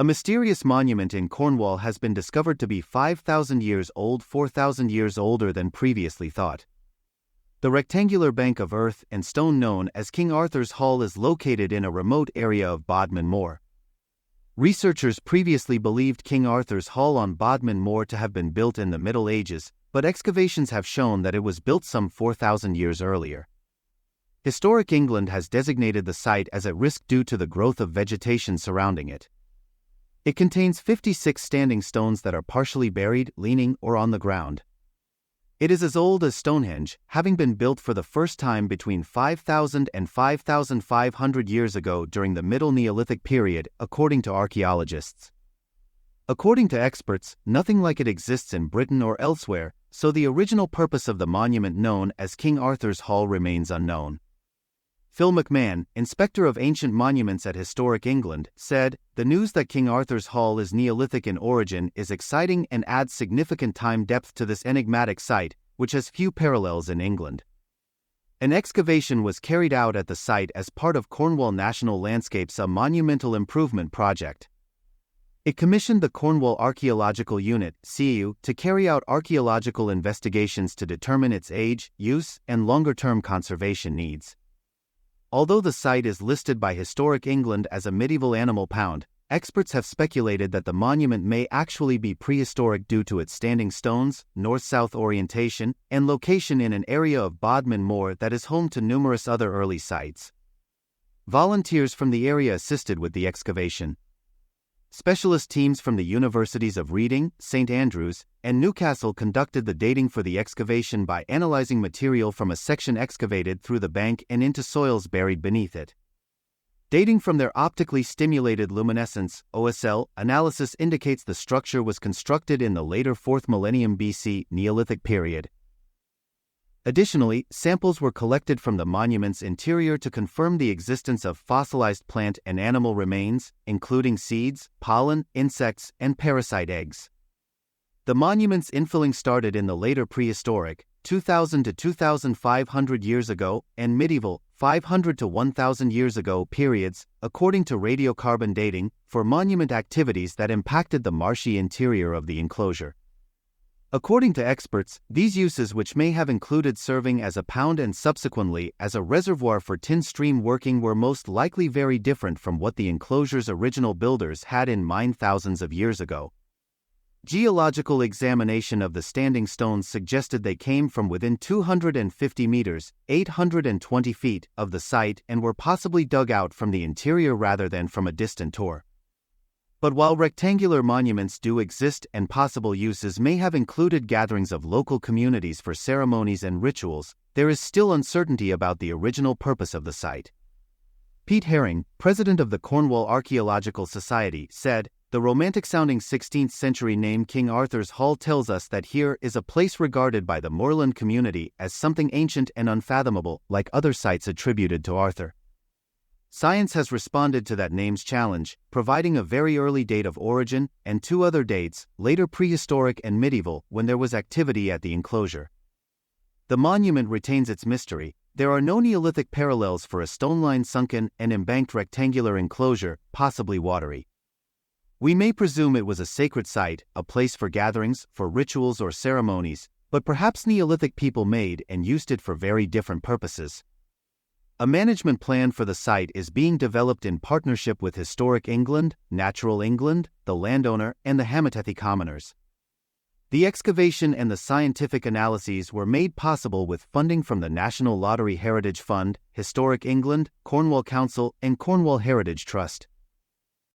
A mysterious monument in Cornwall has been discovered to be 5,000 years old, 4,000 years older than previously thought. The rectangular bank of earth and stone known as King Arthur's Hall is located in a remote area of Bodmin Moor. Researchers previously believed King Arthur's Hall on Bodmin Moor to have been built in the Middle Ages, but excavations have shown that it was built some 4,000 years earlier. Historic England has designated the site as at risk due to the growth of vegetation surrounding it. It contains 56 standing stones that are partially buried, leaning, or on the ground. It is as old as Stonehenge, having been built for the first time between 5,000 and 5,500 years ago during the Middle Neolithic period, according to archaeologists. According to experts, nothing like it exists in Britain or elsewhere, so the original purpose of the monument known as King Arthur's Hall remains unknown. Phil McMahon, inspector of ancient monuments at Historic England, said, "The news that King Arthur's Hall is Neolithic in origin is exciting and adds significant time depth to this enigmatic site, which has few parallels in England." An excavation was carried out at the site as part of Cornwall National Landscapes' a monumental improvement project. It commissioned the Cornwall Archaeological Unit (CAU) to carry out archaeological investigations to determine its age, use, and longer-term conservation needs. Although the site is listed by Historic England as a medieval animal pound, experts have speculated that the monument may actually be prehistoric due to its standing stones, north-south orientation, and location in an area of Bodmin Moor that is home to numerous other early sites. Volunteers from the area assisted with the excavation. Specialist teams from the universities of Reading, St. Andrews, and Newcastle conducted the dating for the excavation by analyzing material from a section excavated through the bank and into soils buried beneath it. Dating from their optically stimulated luminescence (OSL) analysis indicates the structure was constructed in the later 4th millennium BC Neolithic period. Additionally, samples were collected from the monument's interior to confirm the existence of fossilized plant and animal remains, including seeds, pollen, insects, and parasite eggs. The monument's infilling started in the later prehistoric, 2,000 to 2,500 years ago, and medieval, 500 to 1,000 years ago periods, according to radiocarbon dating, for monument activities that impacted the marshy interior of the enclosure. According to experts, these uses, which may have included serving as a pound and subsequently as a reservoir for tin stream working, were most likely very different from what the enclosure's original builders had in mind thousands of years ago. Geological examination of the standing stones suggested they came from within 250 meters, 820 feet, of the site and were possibly dug out from the interior rather than from a distant tor. But while rectangular monuments do exist and possible uses may have included gatherings of local communities for ceremonies and rituals, there is still uncertainty about the original purpose of the site. Pete Herring, president of the Cornwall Archaeological Society, said, "The romantic-sounding 16th-century name King Arthur's Hall tells us that here is a place regarded by the moorland community as something ancient and unfathomable, like other sites attributed to Arthur." Science has responded to that name's challenge, providing a very early date of origin and two other dates, later prehistoric and medieval, when there was activity at the enclosure. The monument retains its mystery. There are no Neolithic parallels for a stone-lined sunken and embanked rectangular enclosure, possibly watery. We may presume it was a sacred site, a place for gatherings, for rituals or ceremonies, but perhaps Neolithic people made and used it for very different purposes. A management plan for the site is being developed in partnership with Historic England, Natural England, the landowner, and the Hamatethi commoners. The excavation and the scientific analyses were made possible with funding from the National Lottery Heritage Fund, Historic England, Cornwall Council, and Cornwall Heritage Trust.